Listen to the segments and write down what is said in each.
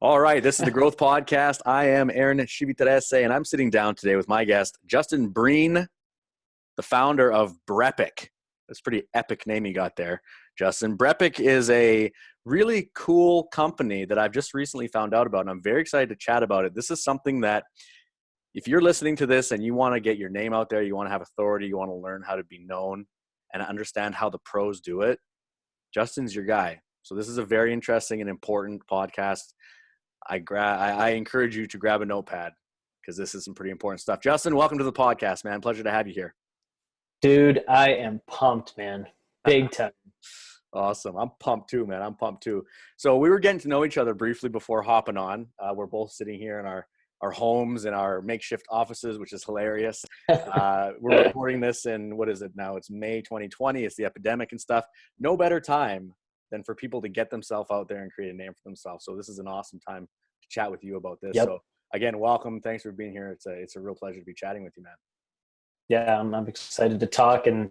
All right, this is the Growth Podcast. I am Aaron Shiviterese, and I'm sitting down today with my guest, Justin Breen, the founder of BrEpic. That's a pretty epic name you got there, Justin. BrEpic is a really cool company that I've just recently found out about, and I'm very excited to chat about it. This is something that if you're listening to this and you want to get your name out there, you want to have authority, you want to learn how to be known and understand how the pros do it, Justin's your guy. So this is a very interesting and important podcast. I encourage you to grab a notepad because this is some pretty important stuff. Justin, welcome to the podcast, man. Pleasure to have you here. Dude, I am pumped, man. Big time. Awesome. I'm pumped too, man. I'm pumped too. So we were getting to know each other briefly before hopping on. We're both sitting here in our homes and our makeshift offices, which is hilarious. We're recording this in, what is it now? It's May 2020. It's the epidemic and stuff. No better time than for people to get themselves out there and create a name for themselves. So this is an awesome time to chat with you about this. Yep. So again, welcome. Thanks for being here. It's a real pleasure to be chatting with you, man. Yeah, I'm excited to talk and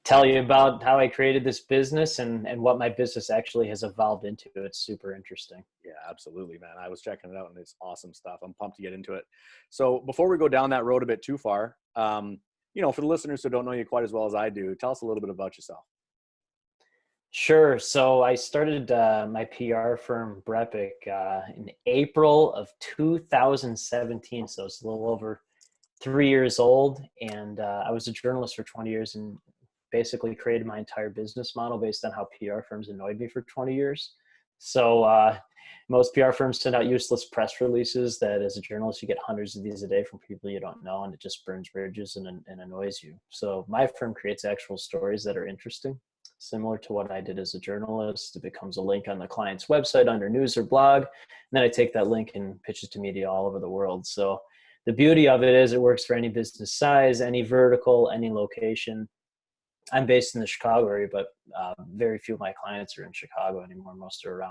tell you about how I created this business and what my business actually has evolved into. It's super interesting. Yeah, absolutely, man. I was checking it out and it's awesome stuff. I'm pumped to get into it. So before we go down that road a bit too far, for the listeners who don't know you quite as well as I do, tell us a little bit about yourself. Sure. So I started my PR firm, BrEpic, in April of 2017. So it's a little over 3 years old. And I was a journalist for 20 years and basically created my entire business model based on how PR firms annoyed me for 20 years. So most PR firms send out useless press releases that as a journalist, you get hundreds of these a day from people you don't know, and it just burns bridges and annoys you. So my firm creates actual stories that are interesting, similar to what I did as a journalist. It becomes a link on the client's website under news or blog. And then I take that link and pitch it to media all over the world. So the beauty of it is it works for any business size, any vertical, any location. I'm based in the Chicago area, but very few of my clients are in Chicago anymore. Most are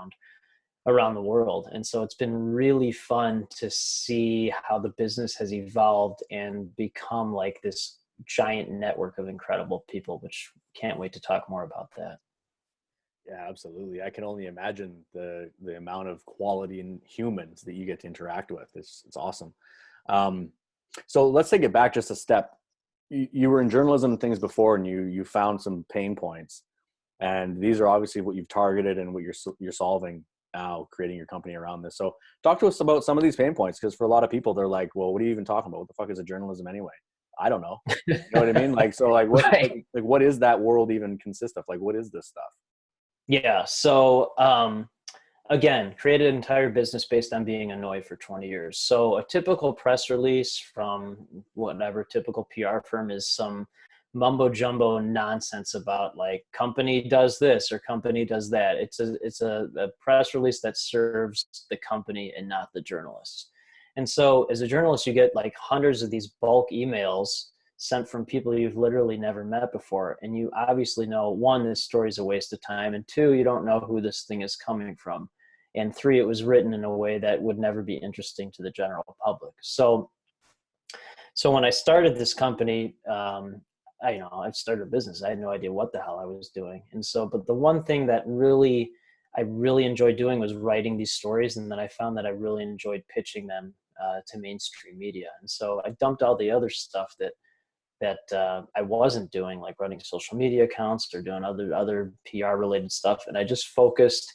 around the world. And so it's been really fun to see how the business has evolved and become like this giant network of incredible people, which can't wait to talk more about that. Yeah, absolutely. I can only imagine the amount of quality in humans that you get to interact with. It's awesome. So let's take it back just a step. You were in journalism and things before, and you found some pain points, and these are obviously what you've targeted and what you're solving now, creating your company around this. So talk to us about some of these pain points, because for a lot of people, they're like, well, what are you even talking about? What the fuck is a journalism anyway? I don't know. You know what I mean? What, Right. like what is that world even consist of? Like, what is this stuff? Yeah. So, again, created an entire business based on being annoyed for 20 years. So a typical press release from whatever typical PR firm is some mumbo jumbo nonsense about like company does this or company does that. It's a press release that serves the company and not the journalists. And so as a journalist, you get like hundreds of these bulk emails sent from people you've literally never met before. And you obviously know, one, this story is a waste of time. And two, you don't know who this thing is coming from. And three, it was written in a way that would never be interesting to the general public. So when I started this company, I started a business. I had no idea what the hell I was doing. And so, but the one thing that I really enjoyed doing was writing these stories. And then I found that I really enjoyed pitching them to mainstream media. And so I dumped all the other stuff that I wasn't doing, like running social media accounts or doing other PR related stuff. And I just focused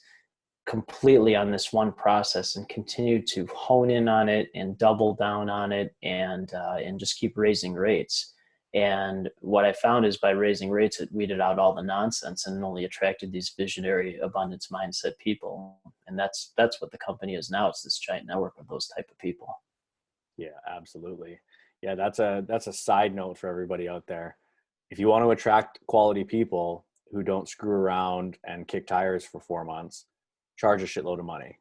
completely on this one process and continued to hone in on it and double down on it and just keep raising rates. And what I found is by raising rates, it weeded out all the nonsense and only attracted these visionary abundance mindset people. And that's what the company is now. It's this giant network of those type of people. Yeah, absolutely. Yeah, that's a side note for everybody out there. If you want to attract quality people who don't screw around and kick tires for 4 months, charge a shitload of money.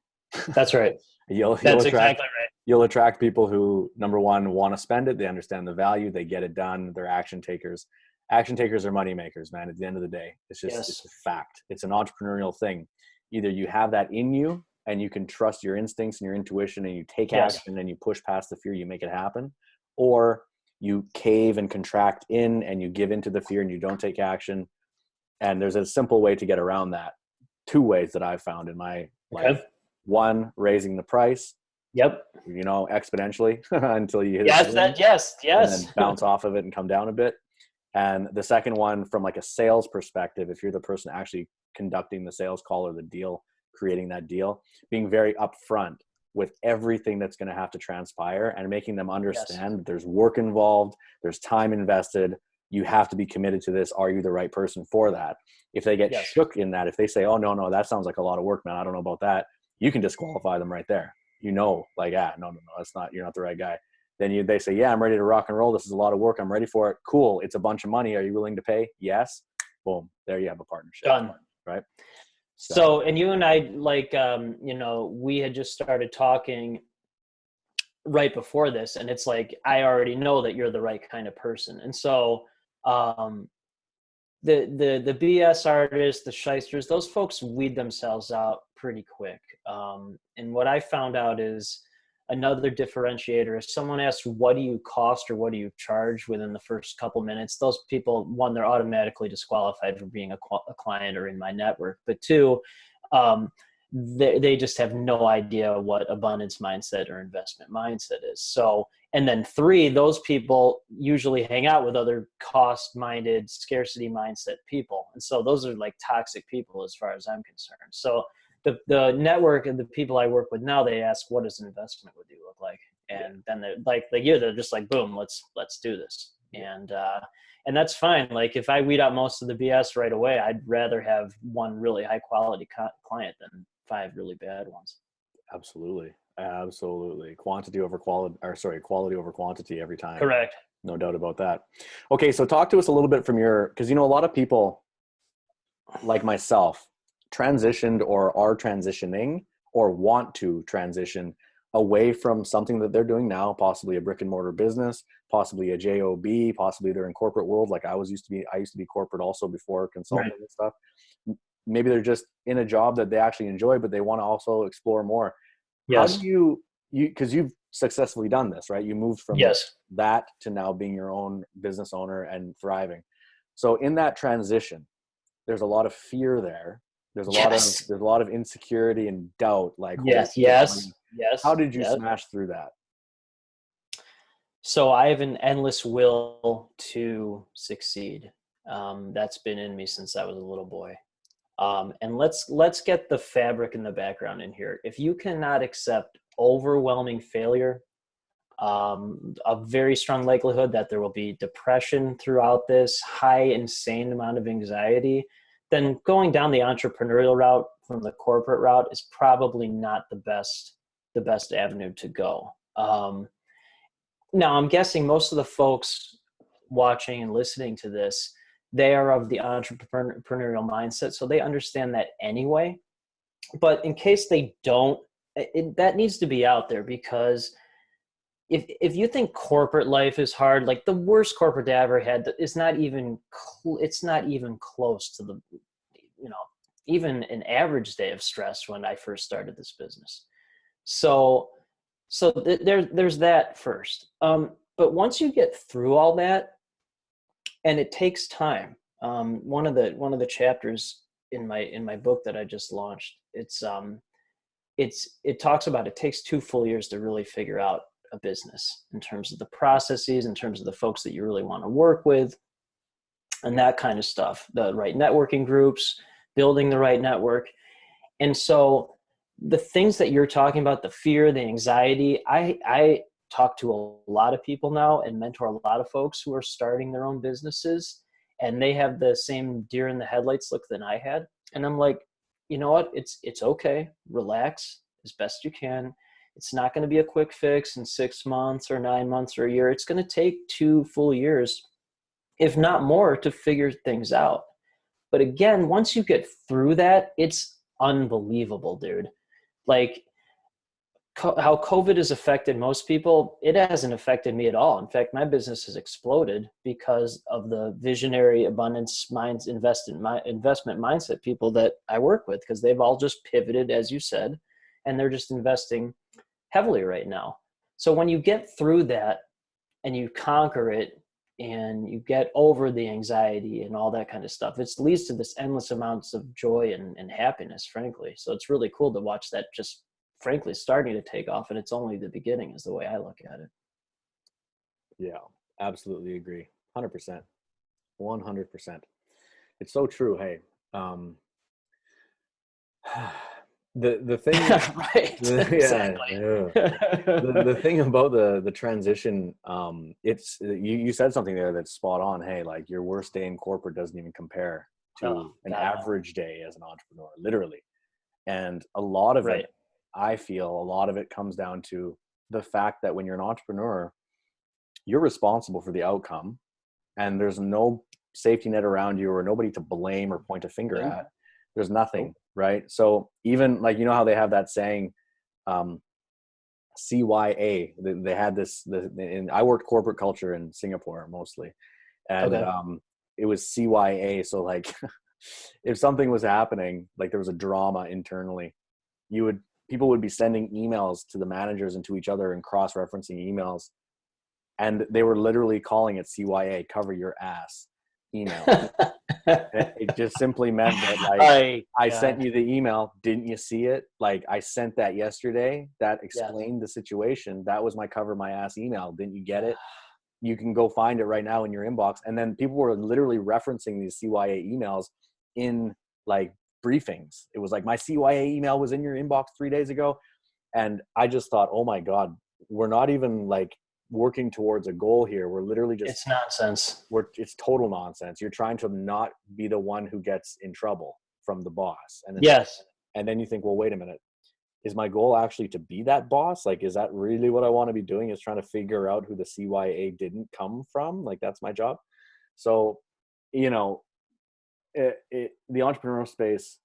That's right. That's exactly right. You'll attract people who, number one, want to spend it. They understand the value. They get it done. They're action takers. Action takers are money makers, man. At the end of the day, it's a fact. It's an entrepreneurial thing. Either you have that in you and you can trust your instincts and your intuition and you take action and you push past the fear, you make it happen, or you cave and contract in and you give into the fear and you don't take action. And there's a simple way to get around that. 2 ways that I've found in my life. One, raising the price, Yep. exponentially until you hit a Yes. ceiling, Yes. and then Yes. bounce off of it and come down a bit. And the second one, from like a sales perspective, if you're the person actually conducting the sales call or the deal, creating that deal, being very upfront with everything that's going to have to transpire and making them understand that there's work involved, there's time invested, you have to be committed to this. Are you the right person for that? If they get shook in that, if they say, oh, no, that sounds like a lot of work, man, I don't know about that, you can disqualify them right there. No, that's not, you're not the right guy. Then they say, yeah, I'm ready to rock and roll. This is a lot of work. I'm ready for it. Cool. It's a bunch of money. Are you willing to pay? Yes. Boom. There you have a partnership. Done. Right. So, and you and I, we had just started talking right before this, and it's like, I already know that you're the right kind of person. And so, the BS artists, the shysters, those folks weed themselves out pretty quick. And what I found out is, another differentiator, if someone asks, what do you cost or what do you charge within the first couple minutes, those people, one, they're automatically disqualified from being a client or in my network. But two, they just have no idea what abundance mindset or investment mindset is. So, and then three, those people usually hang out with other cost-minded, scarcity mindset people. And so those are like toxic people as far as I'm concerned. So the network and the people I work with now, they ask, what does an investment with you look like? And then they're just like, boom, let's do this. And that's fine. Like, if I weed out most of the BS right away, I'd rather have one really high quality client than 5 really bad ones. Absolutely. Quality over quantity every time. Correct. No doubt about that. Okay. So talk to us a little bit from because a lot of people like myself transitioned or are transitioning or want to transition away from something that they're doing now, possibly a brick and mortar business, possibly a job, possibly they're in corporate world. Like I used to be corporate also before consulting and stuff. Maybe they're just in a job that they actually enjoy, but they want to also explore more. Yes. How do because you've successfully done this, right? You moved from that to now being your own business owner and thriving. So in that transition, there's a lot of fear there. There's a lot of insecurity and doubt. Like, yes. How did you smash through that? So I have an endless will to succeed. That's been in me since I was a little boy. And let's get the fabric and the background in here. If you cannot accept overwhelming failure, a very strong likelihood that there will be depression throughout this, high, insane amount of anxiety, then going down the entrepreneurial route from the corporate route is probably not the best avenue to go. Now, I'm guessing most of the folks watching and listening to this, they are of the entrepreneurial mindset, so they understand that anyway. But in case they don't, that needs to be out there, because if you think corporate life is hard, like the worst corporate day I ever had is not even it's not even close to the even an average day of stress when I first started this business. So there's that first. But once you get through all that, and it takes time. One of the chapters in my book that I just launched, it talks about it takes 2 full years to really figure out a business, in terms of the processes, in terms of the folks that you really want to work with, and that kind of stuff. The right networking groups, building the right network. And so the things that you're talking about, the fear, the anxiety, I talk to a lot of people now and mentor a lot of folks who are starting their own businesses, and they have the same deer in the headlights look than I had. And I'm like, you know what? It's okay. Relax as best you can. It's not going to be a quick fix in 6 months or 9 months or a year. It's going to take 2 full years, if not more, to figure things out. But again, once you get through that, it's unbelievable, dude. Like how COVID has affected most people, it hasn't affected me at all. In fact, my business has exploded because of the visionary abundance investment mindset people that I work with, because they've all just pivoted, as you said, and they're just investing heavily right now. So when you get through that and you conquer it and you get over the anxiety and all that kind of stuff, it leads to this endless amounts of joy and happiness, frankly. So it's really cool to watch that just frankly starting to take off, and it's only the beginning is the way I look at it. Yeah, absolutely agree. 100%. 100%. It's so true. Hey, the thing, Right. Exactly. the thing about the transition, it's, you said something there that's spot on. Hey, like your worst day in corporate doesn't even compare to an average day as an entrepreneur, literally. And a lot of it, I feel a lot of it comes down to the fact that when you're an entrepreneur, you're responsible for the outcome, and there's no safety net around you or nobody to blame or point a finger at. There's nothing, right? So even like, you know how they have that saying, CYA, they had this, and I worked corporate culture in Singapore mostly. And it was CYA. So like if something was happening, like there was a drama internally, people would be sending emails to the managers and to each other and cross-referencing emails. And they were literally calling it CYA, cover your ass email. It just simply meant that like, I sent you the email. Didn't you see it? Like I sent that yesterday. That explained the situation. That was my cover my ass email. Didn't you get it? You can go find it right now in your inbox. And then people were literally referencing these CYA emails in like briefings. It was like, my CYA email was in your inbox 3 days ago. And I just thought, oh my God, we're not even like working towards a goal here. We're literally just, it's nonsense. It's total nonsense. You're trying to not be the one who gets in trouble from the boss. And then, and then you think, well, wait a minute, is my goal actually to be that boss? Like, is that really what I want to be doing, is trying to figure out who the CYA didn't come from? Like, that's my job. So, you know, the entrepreneurial space,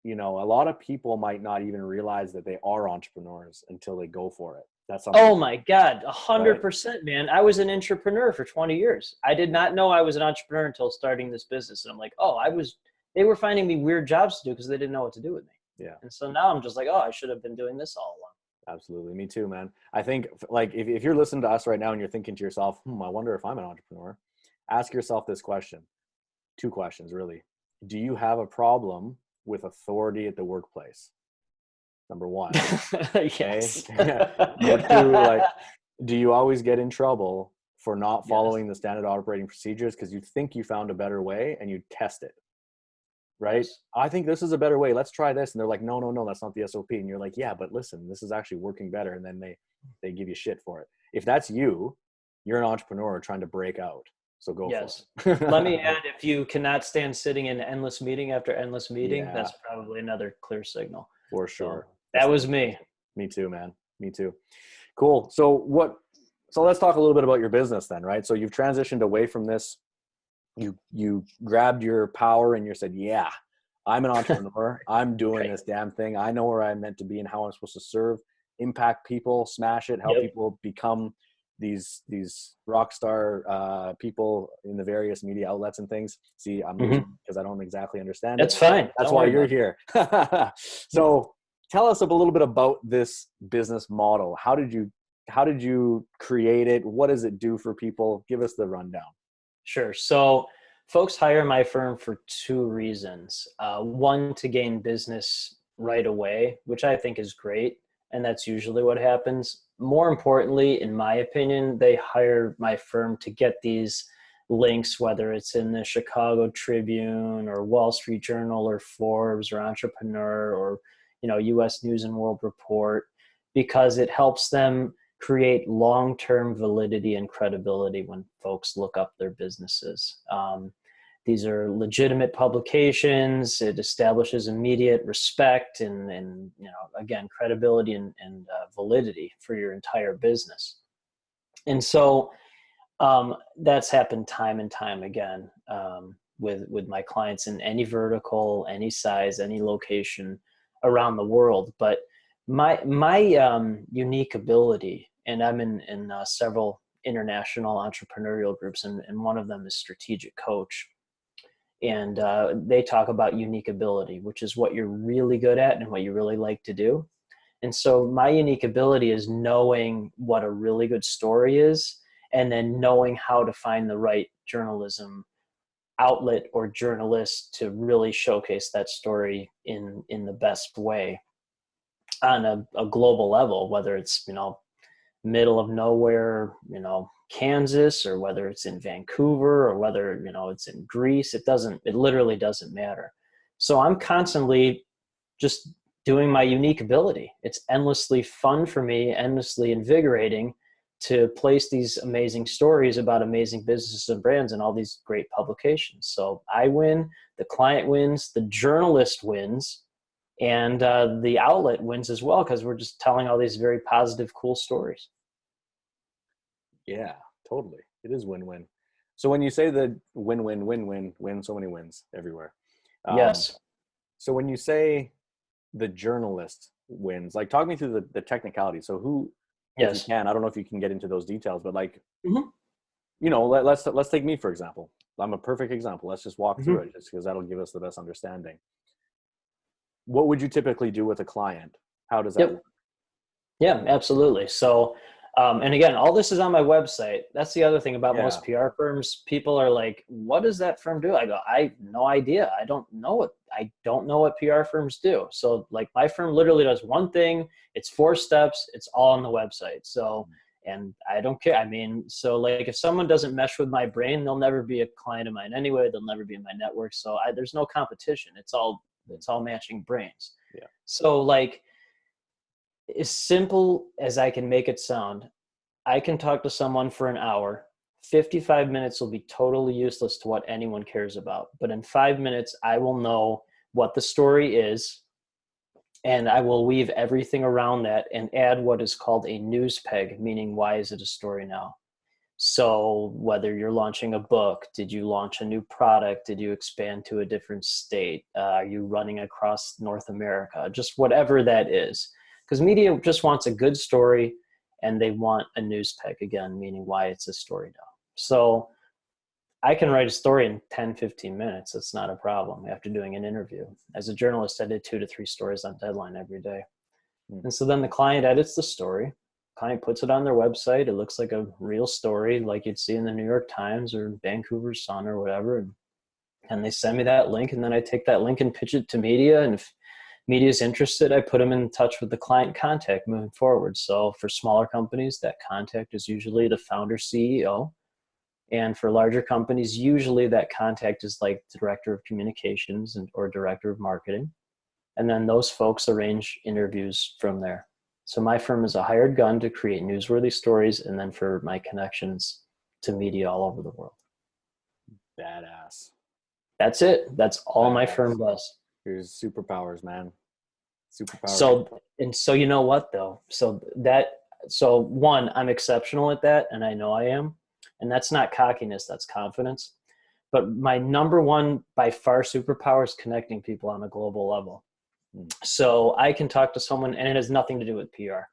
you know, a lot of people might not even realize that they are entrepreneurs until they go for it. That's something. Oh my God, 100%, man. I was an entrepreneur for 20 years. I did not know I was an entrepreneur until starting this business. And I'm like, they were finding me weird jobs to do because they didn't know what to do with me. Yeah. And so now I'm just like, I should have been doing this all along. Absolutely. Me too, man. I think like if you're listening to us right now and you're thinking to yourself, I wonder if I'm an entrepreneur, ask yourself this question. 2 questions, really. Do you have a problem with authority at the workplace? Number 1. Yes. Number 2, like, do you always get in trouble for not following the standard operating procedures because you think you found a better way and you test it? Right? I think this is a better way. Let's try this. And they're like, no, that's not the SOP. And you're like, yeah, but listen, this is actually working better. And then they give you shit for it. If that's you, you're an entrepreneur trying to break out. So go for it. Let me add, if you cannot stand sitting in endless meeting after endless meeting, that's probably another clear signal. For sure. So, that was me. Me too, man. Me too. Cool. So let's talk a little bit about your business then, right? So you've transitioned away from this. You grabbed your power and you said, yeah, I'm an entrepreneur. I'm doing this damn thing. I know where I'm meant to be and how I'm supposed to serve, impact people, smash it, help people become these rock star people in the various media outlets and things. See, I'm because I don't exactly understand. That's fine. That's why you're here. So tell us a little bit about this business model. How did you create it? What does it do for people? Give us the rundown. Sure. So folks hire my firm for 2 reasons. One, to gain business right away, which I think is great. And that's usually what happens. More importantly, in my opinion, they hire my firm to get these links, whether it's in the Chicago Tribune or Wall Street Journal or Forbes or Entrepreneur or, US News and World Report, because it helps them create long-term validity and credibility when folks look up their businesses. These are legitimate publications. It establishes immediate respect and again, credibility and validity for your entire business. And so that's happened time and time again with my clients in any vertical, any size, any location around the world. But my unique ability, and I'm in several international entrepreneurial groups, and one of them is Strategic Coach. And they talk about unique ability, which is what you're really good at and what you really like to do. And so my unique ability is knowing what a really good story is, and then knowing how to find the right journalism outlet or journalist to really showcase that story in the best way. on a global level, whether it's, middle of nowhere, Kansas, or whether it's in Vancouver, or whether, it's in Greece. It literally doesn't matter. So I'm constantly just doing my unique ability. It's endlessly fun for me, endlessly invigorating to place these amazing stories about amazing businesses and brands in all these great publications. So I win, the client wins, the journalist wins, and the outlet wins as well, because we're just telling all these very positive, cool stories. Yeah, totally. It is win-win. So when you say the win-win, win-win, win, so many wins everywhere. Yes. So when you say the journalist wins, like talk me through the technicality. So who, if you Yes. can, I don't know if you can get into those details, but like, Mm-hmm. let's take me, for example. I'm a perfect example. Let's just walk through Mm-hmm. it, just because that'll give us the best understanding. What would you typically do with a client? How does that Yep. work? Yeah, absolutely. So, and again, all this is on my website. That's the other thing about Yeah. most PR firms. People are like, "What does that firm do?" I go, "I have no idea. I don't know what PR firms do." So, like, my firm literally does one thing. It's 4 steps. It's all on the website. So, and I don't care. I mean, so like, if someone doesn't mesh with my brain, they'll never be a client of mine anyway. They'll never be in my network. So, there's no competition. It's all matching brains. Yeah. So, like, as simple as I can make it sound, I can talk to someone for an hour. 55 minutes will be totally useless to what anyone cares about. But in 5 minutes, I will know what the story is, and I will weave everything around that and add what is called a news peg, meaning why is it a story now? So whether you're launching a book, did you launch a new product? Did you expand to a different state? Are you running across North America? Just whatever that is. Because media just wants a good story, and they want a news peg, again, meaning why it's a story now. So I can write a story in 10, 15 minutes. It's not a problem after doing an interview. As a journalist, I did 2 to 3 stories on deadline every day. And so then the client edits the story. Client puts it on their website. It looks like a real story, like you'd see in the New York Times or Vancouver Sun or whatever. And they send me that link, and then I take that link and pitch it to media. And if media is interested, I put them in touch with the client contact moving forward. So for smaller companies, that contact is usually the founder CEO. And for larger companies, usually that contact is like director of communications or director of marketing. And then those folks arrange interviews from there. So my firm is a hired gun to create newsworthy stories, and then for my connections to media all over the world. Badass. That's it. That's all my firm does. Here's superpowers, man. Superpowers. So you know what though? So one, I'm exceptional at that, and I know I am. And that's not cockiness, that's confidence. But my number one by far superpower is connecting people on a global level. So I can talk to someone, and it has nothing to do with PR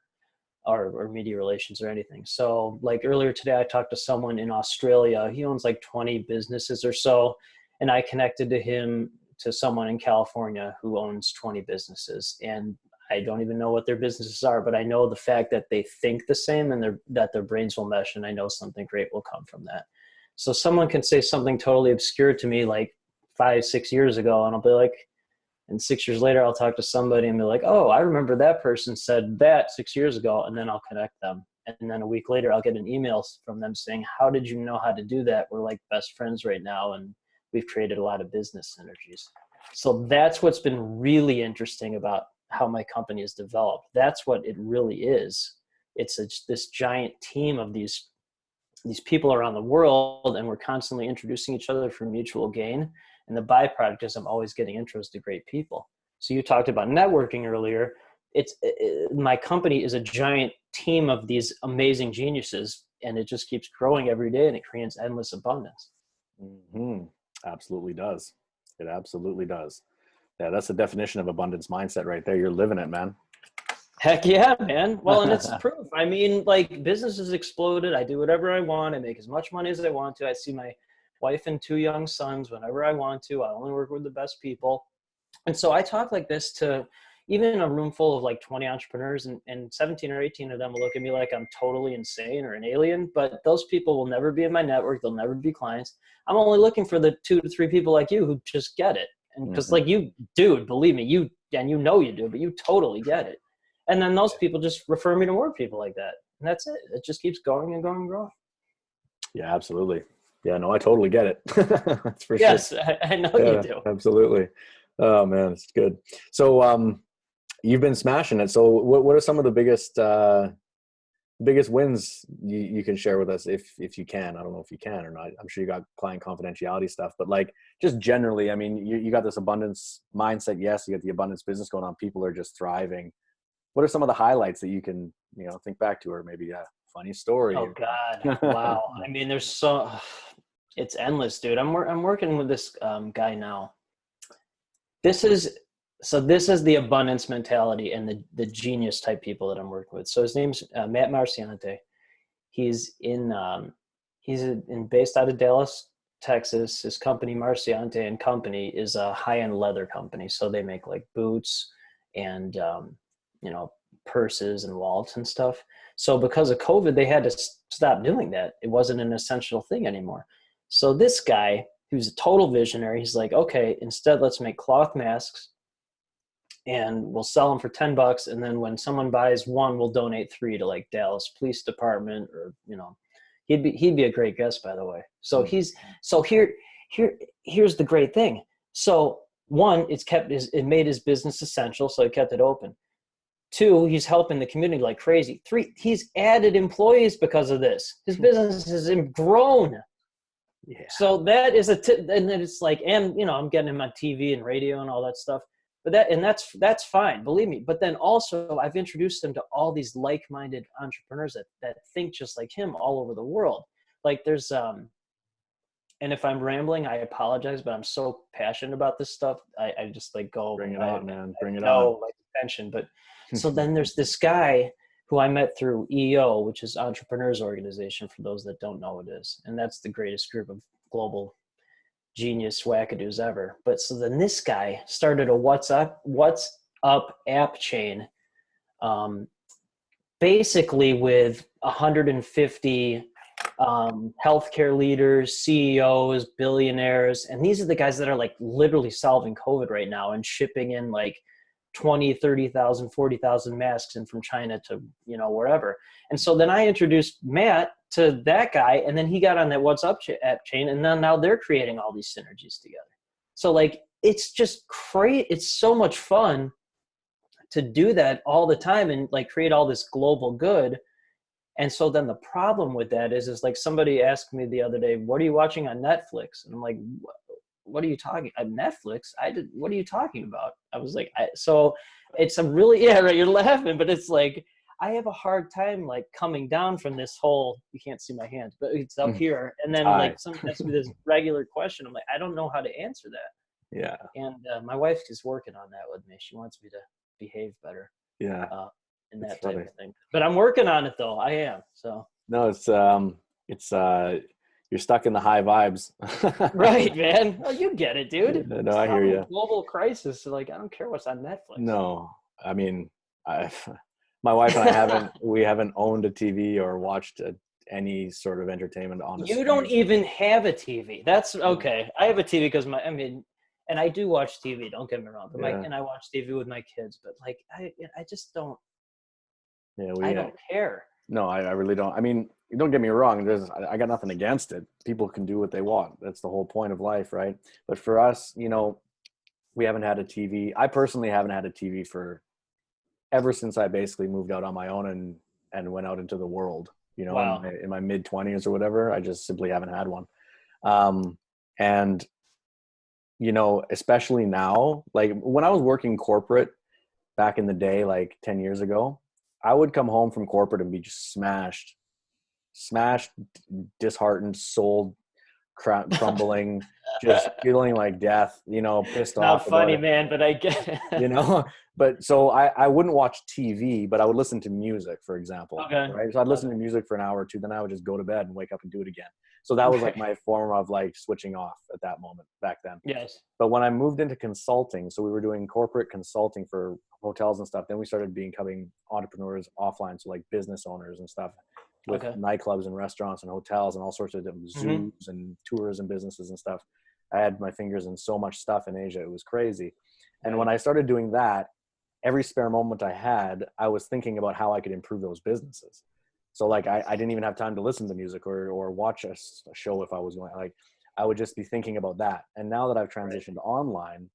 or media relations or anything. So like earlier today, I talked to someone in Australia. He owns like 20 businesses or so. And I connected to someone in California who owns 20 businesses. And I don't even know what their businesses are, but I know the fact that they think the same and that their brains will mesh. And I know something great will come from that. So someone can say something totally obscure to me like 5, 6 years ago, and I'll be like, and 6 years later, I'll talk to somebody and be like, oh, I remember that person said that 6 years ago, and then I'll connect them. And then a week later, I'll get an email from them saying, how did you know how to do that? We're like best friends right now, and we've created a lot of business synergies. So that's what's been really interesting about how my company is developed. That's what it really is. It's this giant team of these people around the world, and we're constantly introducing each other for mutual gain. And the byproduct is I'm always getting intros to great people. So you talked about networking earlier. My company is a giant team of these amazing geniuses, and it just keeps growing every day, and it creates endless abundance. Mm-hmm. Absolutely does. It absolutely does. Yeah, that's the definition of abundance mindset right there. You're living it, man. Heck yeah, man. Well, and it's proof. I mean, like, business has exploded. I do whatever I want. I make as much money as I want to. I see my wife and 2 young sons whenever I want to. I only work with the best people. And so I talk like this to even a room full of like 20 entrepreneurs, and 17 or 18 of them will look at me like I'm totally insane or an alien. But those people will never be in my network. They'll never be clients. I'm only looking for the 2 to 3 people like you who just get it. And because like you, dude, believe me, you do, but you totally get it. And then those people just refer me to more people like that. And that's it. It just keeps going and going and growing. Yeah, absolutely. Yeah, no, I totally get it. That's for sure. Yes, I know you do. Absolutely. Oh man, it's good. So, you've been smashing it. So what are some of the biggest wins you can share with us if you can? I don't know if you can or not. I'm sure you got client confidentiality stuff, but like just generally, I mean, you got this abundance mindset. Yes, you got the abundance business going on. People are just thriving. What are some of the highlights that you can, think back to, or maybe a funny story? Oh God. Wow. I mean, it's endless, dude. I'm working with this guy now. This is the abundance mentality and the genius type people that I'm working with. So his name's Matt Marciante. He's based out of Dallas, Texas. His company, Marciante and Company, is a high-end leather company. So they make like boots and purses and wallets and stuff. So because of COVID, they had to stop doing that. It wasn't an essential thing anymore. So this guy, who's a total visionary, he's like, okay, instead let's make cloth masks and we'll sell them for $10. And then when someone buys one, we'll donate 3 to like Dallas Police Department, or, he'd be a great guest, by the way. So here's the great thing. So one, it made his business essential. So he kept it open. 2, he's helping the community like crazy. 3, he's added employees because of this. His business has grown. Yeah. So that is and then it's like, and I'm getting him on TV and radio and all that stuff. But that's fine, believe me. But then also I've introduced him to all these like-minded entrepreneurs that think just like him all over the world. Like there's and if I'm rambling, I apologize, but I'm so passionate about this stuff. I just like go bring it on, man. Bring it on. On. Like attention. But so then there's this guy who I met through EO, which is Entrepreneurs Organization, for those that don't know what it is. And that's the greatest group of global genius wackadoos ever. But so then this guy started a What's Up app chain, basically with 150 healthcare leaders, CEOs, billionaires. And these are the guys that are like literally solving COVID right now and shipping in like 20, 30,000, 40,000 masks in from China to, wherever. And so then I introduced Matt to that guy, and then he got on that What's Up app chain, and then now they're creating all these synergies together. So like, it's just great. It's so much fun to do that all the time and like create all this global good. And so then the problem with that is like somebody asked me the other day, what are you watching on Netflix? And I'm like, what are you talking on Netflix? What are you talking about? I was like, so it's a really, yeah, right. You're laughing, but it's like, I have a hard time like coming down from this whole, you can't see my hands, but it's up here. And then like someone asks me this regular question. I'm like, I don't know how to answer that. Yeah. And my wife is working on that with me. She wants me to behave better. Yeah. And that type of thing. But I'm working on it though. I am. So. No, it's you're stuck in the high vibes. Right, man. Oh, you get it, dude. Yeah, no, I hear you. Global crisis. So like, I don't care what's on Netflix. No, I mean, my wife and I we haven't owned a TV or watched any sort of entertainment on. You don't even have a TV. That's okay. I have a TV because and I do watch TV. Don't get me wrong. But and I watch TV with my kids. But like, I just don't. Yeah, I don't care. No, I really don't. I mean, don't get me wrong. I got nothing against it. People can do what they want. That's the whole point of life, right? But for us, we haven't had a TV. I personally haven't had a TV ever since I basically moved out on my own and went out into the world. Wow. In my mid-20s or whatever. I just simply haven't had one. And especially now, like when I was working corporate back in the day, like 10 years ago, I would come home from corporate and be just smashed, disheartened, soul crumbling, just feeling like death, pissed off. Not funny, man, but I get it. But so I wouldn't watch TV, but I would listen to music, for example. Okay. Right. So I'd listen to music for an hour or two, then I would just go to bed and wake up and do it again. So that was like my form of like switching off at that moment back then. Yes. But when I moved into consulting, so we were doing corporate consulting for hotels and stuff, then we started becoming entrepreneurs offline. So like business owners and stuff with nightclubs and restaurants and hotels and all sorts of different zoos and tourism businesses and stuff. I had my fingers in so much stuff in Asia. It was crazy. And when I started doing that, every spare moment I had, I was thinking about how I could improve those businesses. So like, I didn't even have time to listen to music or watch a show if I was going, like, I would just be thinking about that. And now that I've transitioned online,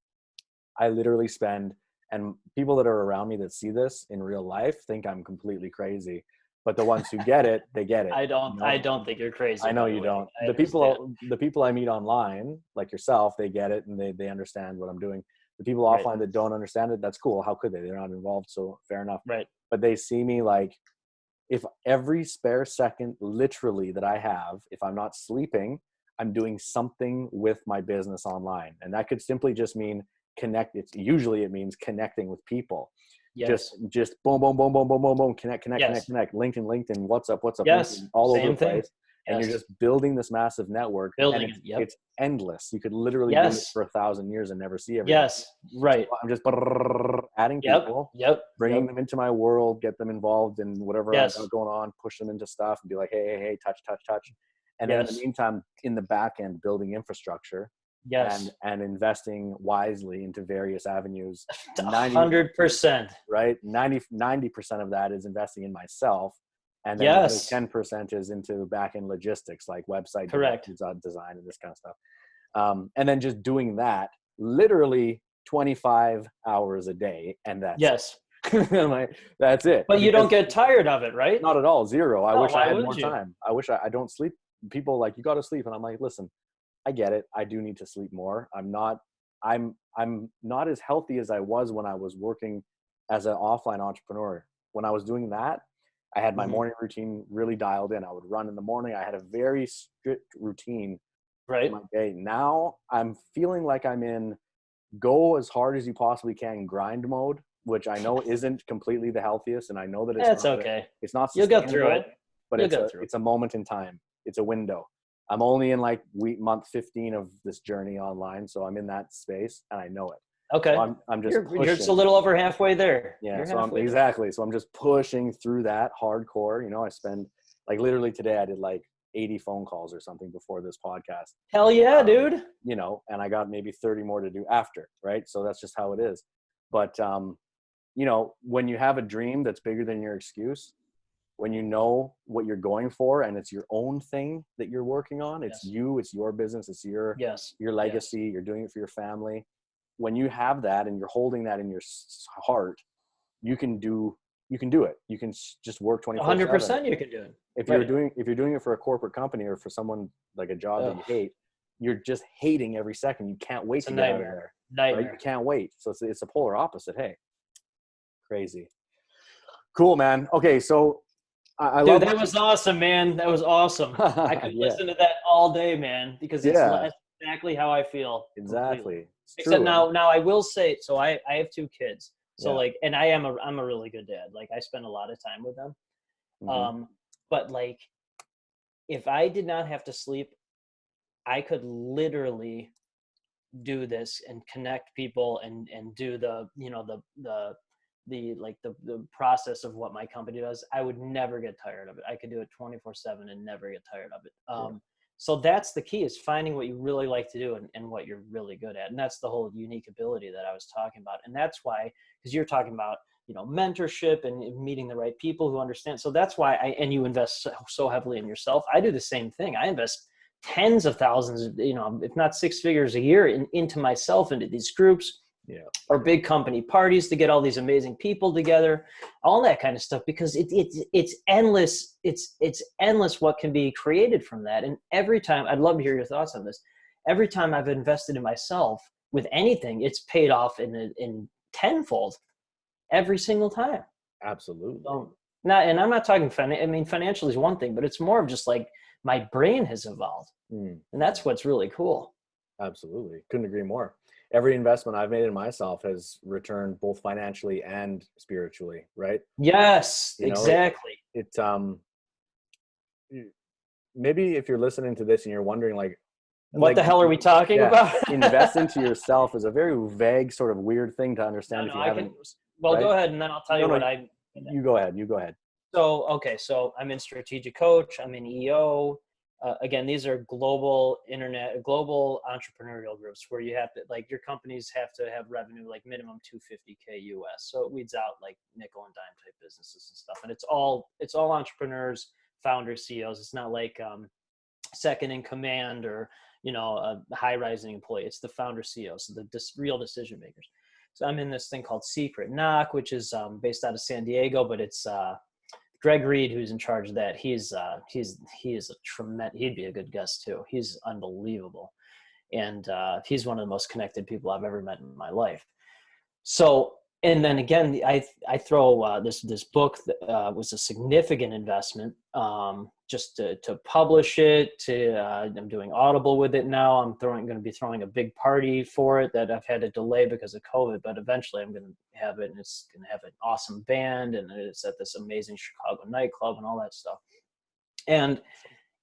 I literally spend, and people that are around me that see this in real life think I'm completely crazy, but the ones who get it, they get it. I don't think you're crazy. I know you don't. The people I meet online, like yourself, they get it and they understand what I'm doing. The people offline that don't understand it, that's cool. How could they? They're not involved, so fair enough. Right. But they see me like, if every spare second literally that I have, if I'm not sleeping, I'm doing something with my business online. And that could simply just mean usually it means connecting with people. Yes. Just boom, boom, boom, boom, boom, boom, boom, connect. Yes. LinkedIn, what's up, Yes. LinkedIn, all over the Same thing. place. And you're just building this massive network. Building and it. Yep. it's endless. You could literally do it for 1,000 years and never see everything. Yes. Right. So I'm just adding people, bringing them into my world, get them involved in whatever I've got going on, push them into stuff and be like, hey, touch. And then in the meantime, in the back end, building infrastructure. Yes. And investing wisely into various avenues. 100%. Right? 90% of that is investing in myself. And then the other 10% is into back-end logistics, like website design and this kind of stuff. And then just doing that literally 25 hours a day. And that's that's it. But you don't get tired of it, right? Not at all. Zero. I wish I had more you? time. I wish I don't sleep. People like, you got to sleep. And I'm like, listen, I get it. I do need to sleep more. I'm not as healthy as I was when I was working as an offline entrepreneur. When I was doing that, I had my morning routine really dialed in. I would run in the morning. I had a very strict routine for my day. Now I'm feeling like I'm in go as hard as you possibly can grind mode, which I know isn't completely the healthiest. And I know that it's not okay. It's not sustainable. You'll get through it. But it's a moment in time. It's a window. I'm only in like month 15 of this journey online. So I'm in that space and I know it. Okay. So I'm just you're just a little over halfway there. Yeah. So I'm just pushing through that hardcore. You know, I spend like literally today I did like 80 phone calls or something before this podcast. Hell yeah, dude. You know, and I got maybe 30 more to do after. Right. So that's just how it is. But, you know, when you have a dream that's bigger than your excuse, when you know what you're going for and it's your own thing that you're working on, it's you, it's your business, it's your legacy, you're doing it for your family. When you have that and you're holding that in your heart, you can do it. You can just work 24/7. 100% you can do it. If you're doing it for a corporate company or for someone like a job that you hate, you're just hating every second. You can't wait to get out of there. Right? You can't wait. So it's a polar opposite. Hey, crazy. Cool, man. Okay. So Dude, that was awesome, man. That was awesome. I could listen to that all day, man, because it's exactly how I feel. Exactly. Except now I will say, so I have 2 kids. So like, and I'm a really good dad. Like I spend a lot of time with them. But like, if I did not have to sleep, I could literally do this and connect people and do the, you know, the process of what my company does. I would never get tired of it. I could do it 24/7 and never get tired of it. So that's the key, is finding what you really like to do and what you're really good at. And that's the whole unique ability that I was talking about. And that's why, because you're talking about, you know, mentorship and meeting the right people who understand. So that's why and you invest so heavily in yourself. I do the same thing. I invest tens of thousands, you know, if not 6 figures a year into myself, into these groups. Or big company parties to get all these amazing people together, all that kind of stuff, because it's endless. It's endless what can be created from that. And every time, I'd love to hear your thoughts on this. Every time I've invested in myself with anything, it's paid off in tenfold every single time. Absolutely. So, and I'm not talking financially is one thing, but it's more of just like my brain has evolved, and that's what's really cool. Absolutely. Couldn't agree more. Every investment I've made in myself has returned both financially and spiritually, right? Yes, exactly. It's maybe if you're listening to this and you're wondering like, what the hell are we talking about? Invest into yourself is a very vague, sort of weird thing to understand if you haven't. Well, go ahead and then I'll tell you what I. You go ahead. So, okay. So I'm in strategic coach. I'm in EO. again, these are global entrepreneurial groups where you have to, like, your companies have to have revenue like minimum 250K US. So it weeds out like nickel and dime type businesses and stuff. And it's all entrepreneurs, founders, CEOs. It's not like second in command or, a high rising employee. It's the founder, CEOs, so the real decision makers. So I'm in this thing called Secret Knock, which is based out of San Diego, but it's Greg Reed, who's in charge of that. He is a tremendous. He'd be a good guest too. He's unbelievable, and he's one of the most connected people I've ever met in my life. So, and then again, I throw this book that was a significant investment. Just to publish it. I'm doing Audible with it now. I'm going to be throwing a big party for it that I've had to delay because of COVID, but eventually I'm going to have it, and it's going to have an awesome band, and it's at this amazing Chicago nightclub and all that stuff. And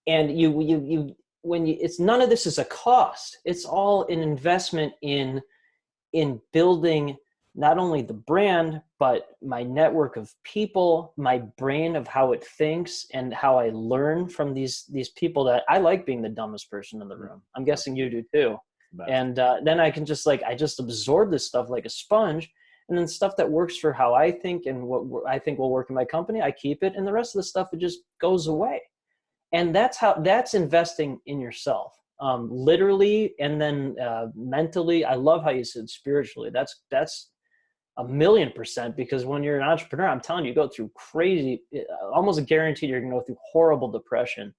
it's none of this is a cost. It's all an investment in building not only the brand, but my network of people, my brain of how it thinks, and how I learn from these people. That I like being the dumbest person in the room. I'm guessing you do too. And then I can I just absorb this stuff like a sponge, and then stuff that works for how I think and what I think will work in my company, I keep it, and the rest of the stuff, it just goes away. And that's investing in yourself, literally, and then mentally. I love how you said spiritually. That's 1,000,000%, because when you're an entrepreneur, I'm telling you, go through crazy, almost guaranteed you're going to go through horrible depression.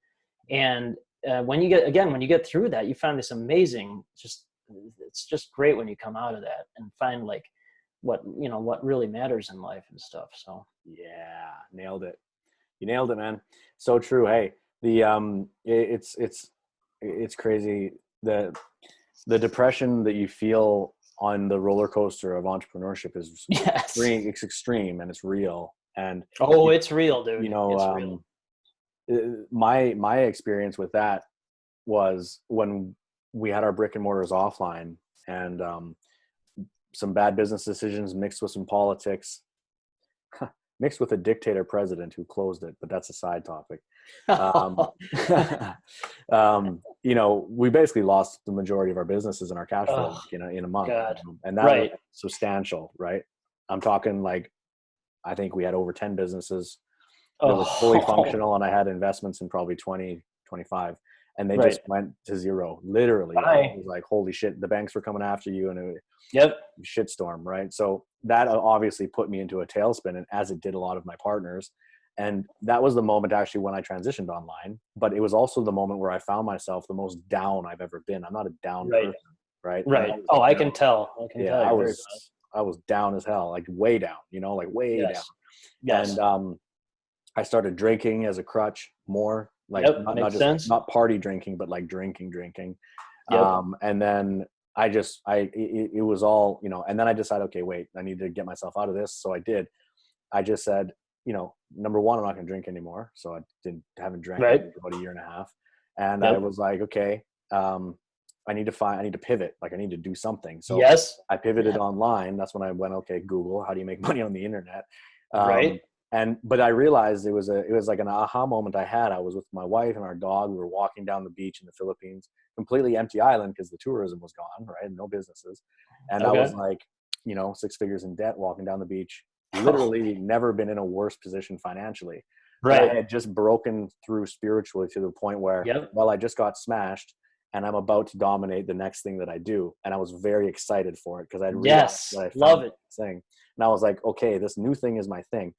And when you get through that, you find this amazing, it's just great when you come out of that and find like what really matters in life and stuff. So yeah, nailed it. You nailed it, man. So true. Hey, it's crazy. The depression that you feel on the roller coaster of entrepreneurship is extreme. It's extreme, and it's real. And it's real, dude. It's real. My experience with that was when we had our brick and mortars offline, and some bad business decisions mixed with some politics, mixed with a dictator president who closed it, but that's a side topic. We basically lost the majority of our businesses and our cash flow in a month. And that was substantial, right? I'm talking like, I think we had over 10 businesses that was fully functional, and I had investments in probably 20, 25, and they just went to zero, literally. It was like, holy shit, the banks were coming after you, and it was a shitstorm, right? So that obviously put me into a tailspin, and as it did a lot of my partners. And that was the moment actually when I transitioned online, but it was also the moment where I found myself the most down I've ever been. I'm not a down person, right? Right. I can tell. I was down as hell, like way down, like way down. Yes. And I started drinking as a crutch more, like not party drinking, but like drinking. And then it was all, and then I decided, okay, wait, I need to get myself out of this. So I did. I just said, number one, I'm not going to drink anymore. So I haven't drank for about a year and a half. And I was like, okay, I need to pivot. Like I need to do something. So I pivoted online. That's when I went, okay, Google, how do you make money on the internet? But I realized it was like an aha moment I had. I was with my wife and our dog. We were walking down the beach in the Philippines, completely empty island because the tourism was gone, right? No businesses. And I was like, 6 figures in debt walking down the beach. Literally never been in a worse position financially. But I had just broken through spiritually to the point where, I just got smashed and I'm about to dominate the next thing that I do. And I was very excited for it because I realized that I found this thing. And I was like, okay, this new thing is my thing.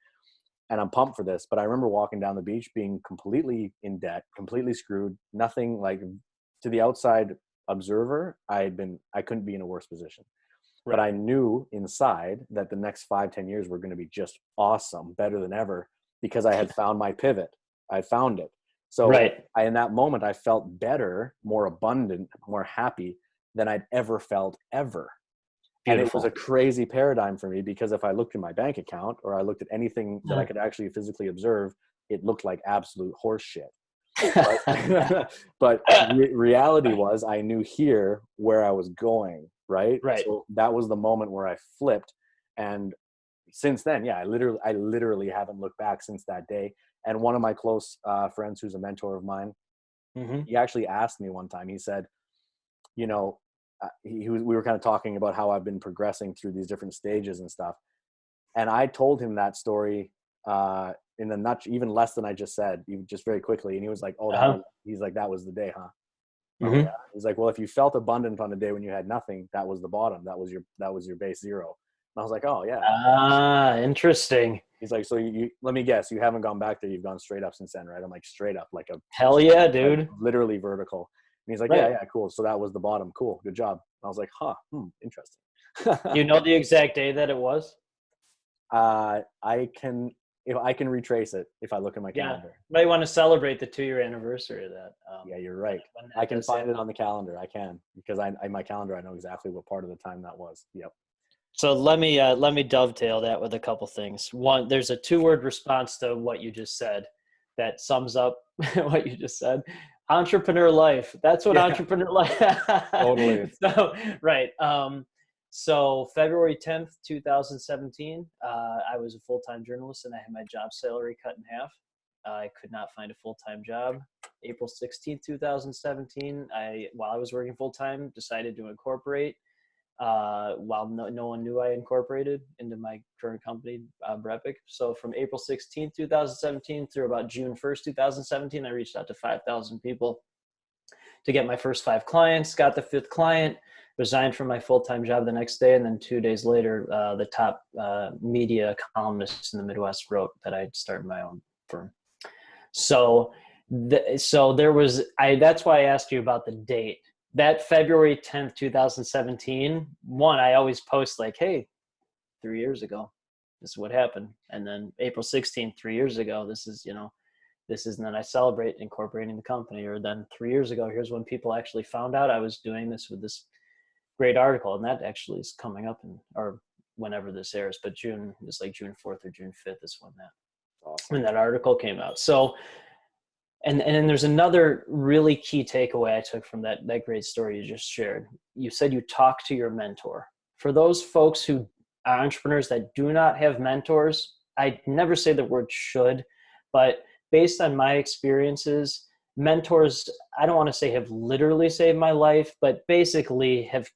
And I'm pumped for this. But I remember walking down the beach being completely in debt, completely screwed, nothing, like, to the outside observer, I couldn't be in a worse position. But I knew inside that the next 5-10 years were going to be just awesome, better than ever, because I had found my pivot. I found it. So in that moment, I felt better, more abundant, more happy than I'd ever felt ever. Beautiful. And it was a crazy paradigm for me, because if I looked in my bank account or I looked at anything that I could actually physically observe, it looked like absolute horse shit. But reality was, I knew here where I was going. Right. So that was the moment where I flipped. And since then, I literally haven't looked back since that day. And one of my close friends, who's a mentor of mine, Mm-hmm. He actually asked me one time, he said, you know, we were kind of talking about how I've been progressing through these different stages and stuff. And I told him that story in a even less than I just said, even just very quickly. And he was like, oh, he's like, that was the day, huh? Oh Mm-hmm. yeah. He's like, well, if you felt abundant on a day when you had nothing, that was the bottom. That was your base zero. And I was like, oh yeah. Ah, interesting. He's like, so you let me guess, you haven't gone back there. You've gone straight up since then, right? I'm like, straight up, Hell yeah, like dude. literally vertical. And he's like, Right. yeah, cool. So that was the bottom. Cool. Good job. And I was like, interesting. You know the exact day that it was? I can retrace it if I look at my Yeah. calendar. Might want to celebrate the 2-year anniversary of that. Yeah, you're right. When I can find happen. it on the calendar. I can, because I my calendar, I know exactly what part of the time that was. Yep. So let me dovetail that with a couple things. One, there's a 2-word response to what you just said that sums up what you just said. Entrepreneur life. That's what Yeah, entrepreneur life. totally. So right. So February 10th, 2017, I was a full-time journalist and I had my job salary cut in half. I could not find a full-time job. April 16th, 2017, while I was working full-time, decided to incorporate. While no one knew I incorporated into my current company, BrEpic. So from April 16th, 2017 through about June 1st, 2017, I reached out to 5,000 people to get my first 5 clients, got the 5th client, resigned from my full-time job the next day. And then 2 days later, the top media columnists in the Midwest wrote that I'd started my own firm. So there was, that's why I asked you about the date. That February 10th, 2017, I always post like, hey, 3 years ago, this is what happened. And then April 16th, 3 years ago, this is, and then I celebrate incorporating the company. Or then 3 years ago, here's when people actually found out I was doing this with this great article. And that actually is coming up or whenever this airs, but June is like June 4th or June 5th is when that article came out. So, and then there's another really key takeaway I took from that great story you just shared. You said you talk to your mentor. For those folks who are entrepreneurs that do not have mentors, I never say the word should, but based on my experiences, mentors, I don't want to say have literally saved my life, but basically have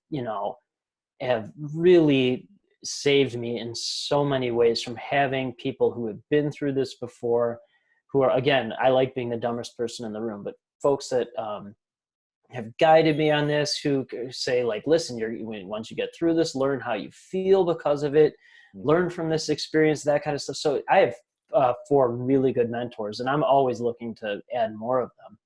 really saved me in so many ways, from having people who have been through this before, who are, again, I like being the dumbest person in the room, but folks that have guided me on this, who say like, listen, once you get through this, learn how you feel because of it, learn from this experience, that kind of stuff. So I have 4 really good mentors, and I'm always looking to add more of them.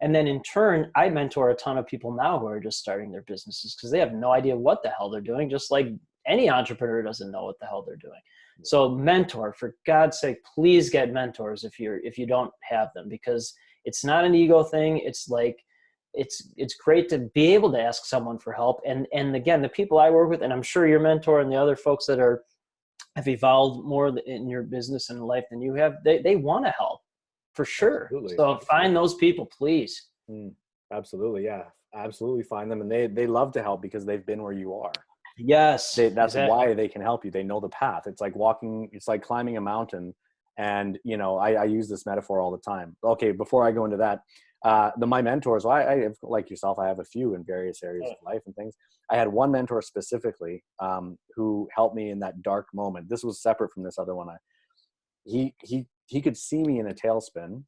And then in turn, I mentor a ton of people now who are just starting their businesses because they have no idea what the hell they're doing, just like any entrepreneur doesn't know what the hell they're doing. So mentor, for God's sake, please get mentors if you don't have them, because it's not an ego thing. It's like, it's great to be able to ask someone for help. And again, the people I work with, and I'm sure your mentor and the other folks that have evolved more in your business and life than you have, they want to help for sure. Absolutely. So find those people, please. Absolutely. Yeah, absolutely. Find them. And they love to help because they've been where you are. Yes. That's exactly. why they can help you. They know the path. It's like climbing a mountain. And, I use this metaphor all the time. Okay. Before I go into that, my mentors, well, I have, like yourself, I have a few in various areas of life and things. I had one mentor specifically, who helped me in that dark moment. This was separate from this other one. He could see me in a tailspin,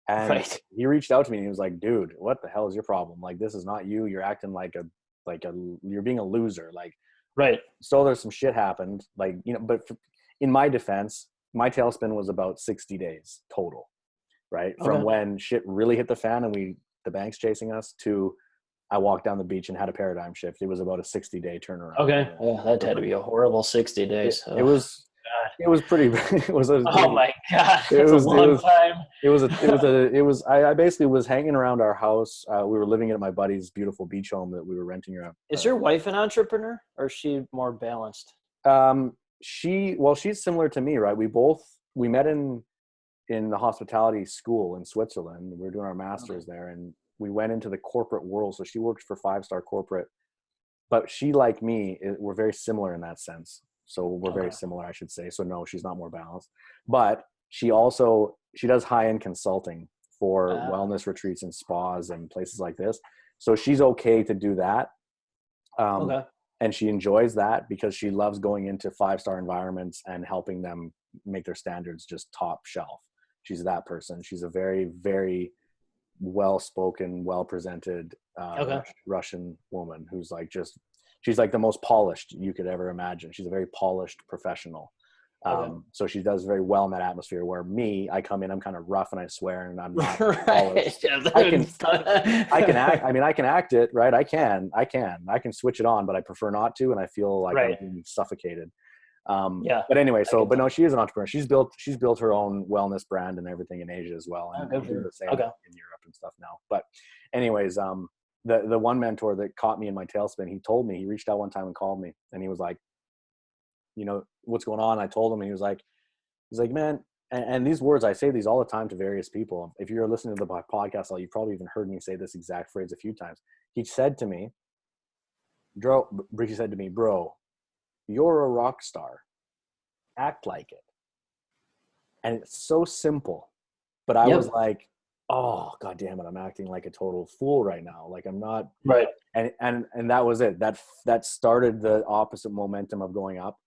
and he reached out to me and he was like, dude, what the hell is your problem? Like, this is not you. You're acting like you're being a loser. Like, right. So there's some shit happened, but in my defense, my tailspin was about 60 days total, right? From when shit really hit the fan and the bank's chasing us, to I walked down the beach and had a paradigm shift. It was about a 60-day turnaround. Okay. Yeah, that had to be a horrible 60 days. It was pretty, it was a, oh my God. That's a long time. I basically was hanging around our house. We were living at my buddy's beautiful beach home that we were renting around. Is your wife an entrepreneur, or is she more balanced? She's similar to me, right? We met in the hospitality school in Switzerland. We were doing our master's there, and we went into the corporate world. So she worked for 5-star corporate, but she, like me, we're very similar in that sense. So we're very similar, I should say. So no, she's not more balanced, but she does high-end consulting for wellness retreats and spas and places like this. So she's okay to do that. Okay. And she enjoys that because she loves going into 5-star environments and helping them make their standards just top shelf. She's that person. She's a very, very well-spoken, well-presented Russian woman who's like she's like the most polished you could ever imagine. She's a very polished professional. So she does very well in that atmosphere, where I come in, I'm kind of rough and I swear and I'm not polished. I can act. I mean, I can act it, right? I can switch it on, but I prefer not to. And I feel like I'm being suffocated. But anyway, but no, she is an entrepreneur. She's built her own wellness brand and everything in Asia as well. And do the same in Europe and stuff now. But anyways, the one mentor that caught me in my tailspin, he reached out one time and called me and he was like, you know, what's going on? I told him, and he was like, man, and these words, I say these all the time to various people. If you're listening to the podcast, you've probably even heard me say this exact phrase a few times. He said to me, bro, you're a rock star. Act like it. And it's so simple. But I was like, oh, God damn it, I'm acting like a total fool right now. Like I'm not. Right. And that was it. That started the opposite momentum of going up.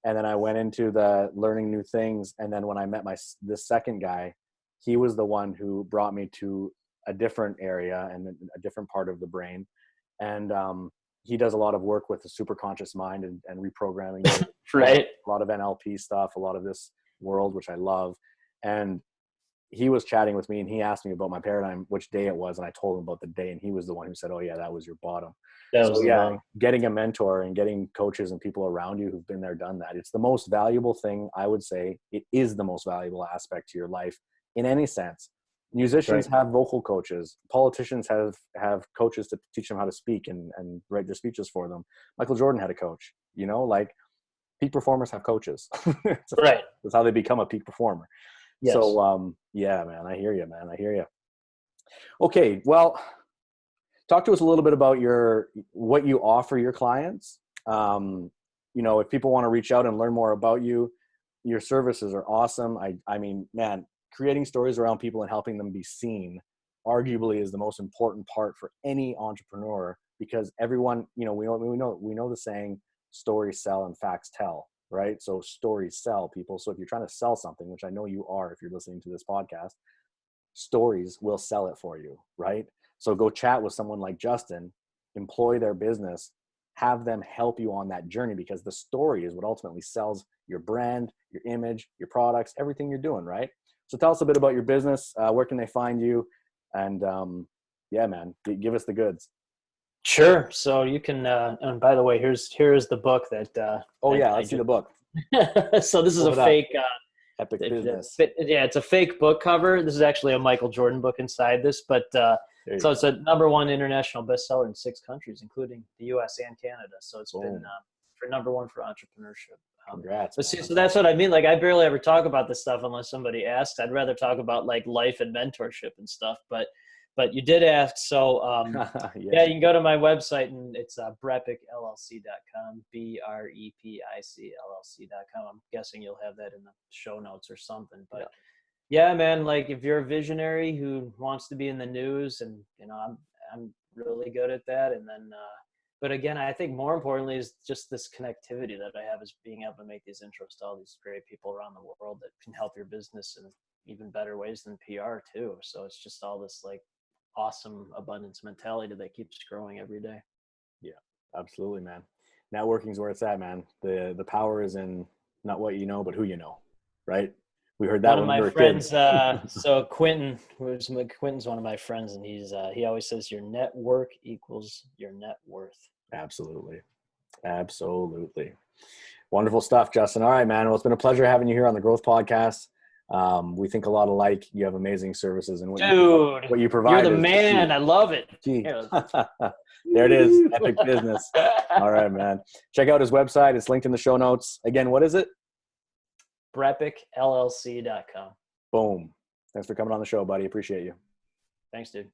And then I went into the learning new things. And then when I met this second guy, he was the one who brought me to a different area and a different part of the brain. And he does a lot of work with the superconscious mind and reprogramming. Right. A lot of NLP stuff, a lot of this world, which I love. And he was chatting with me and he asked me about my paradigm, which day it was. And I told him about the day. And he was the one who said, oh yeah, that was your bottom. Getting a mentor and getting coaches and people around you who've been there, done that. It's the most valuable thing. I would say it is the most valuable aspect to your life in any sense. Musicians have vocal coaches. Politicians have coaches to teach them how to speak and write their speeches for them. Michael Jordan had a coach, you know, like peak performers have coaches. That's how they become a peak performer. Yes. So, yeah, man, I hear you, man. I hear you. Okay. Well, talk to us a little bit about what you offer your clients. You know, if people want to reach out and learn more about you, your services are awesome. I mean, man, creating stories around people and helping them be seen arguably is the most important part for any entrepreneur, because everyone, you know, we know the saying, stories sell and facts tell, right? So stories sell, people. So if you're trying to sell something, which I know you are, if you're listening to this podcast, stories will sell it for you, right? So go chat with someone like Justin, employ their business, have them help you on that journey, because the story is what ultimately sells your brand, your image, your products, everything you're doing, right? So tell us a bit about your business. Where can they find you? And yeah, man, give us the goods. Sure. So you can, and by the way, here's the book that. Let's see the book. So this is a fake. Epic business. It's a fake book cover. This is actually a Michael Jordan book inside this, but so it's a #1 international bestseller in 6 countries, including the U.S. and Canada. So it's been for #1 for entrepreneurship. Congrats. But see, so that's what I mean. Like I barely ever talk about this stuff unless somebody asks. I'd rather talk about like life and mentorship and stuff. But you did ask, so yeah, you can go to my website and it's BrEpicLLC.com, BrEpic LLC.com. I'm guessing you'll have that in the show notes or something. But yeah, man, like if you're a visionary who wants to be in the news, and you know, I'm really good at that. And then, but again, I think more importantly is just this connectivity that I have, is being able to make these intros to all these great people around the world that can help your business in even better ways than PR too. So it's just all this like awesome abundance mentality that keeps growing every day. Yeah, absolutely, man. Networking is where it's at, man. The power is in not what you know, but who you know, right? We heard that one of my friends. So Quentin's one of my friends, and he always says your network equals your net worth. Absolutely. Wonderful stuff, Justin. All right, man. Well, it's been a pleasure having you here on the Growth Podcast. We think a lot alike. You have amazing services, and what you provide. You're the man. I love it. There it is. Epic business. All right, man. Check out his website. It's linked in the show notes. Again, what is it? BrEpicLLC.com. Boom. Thanks for coming on the show, buddy. Appreciate you. Thanks, dude.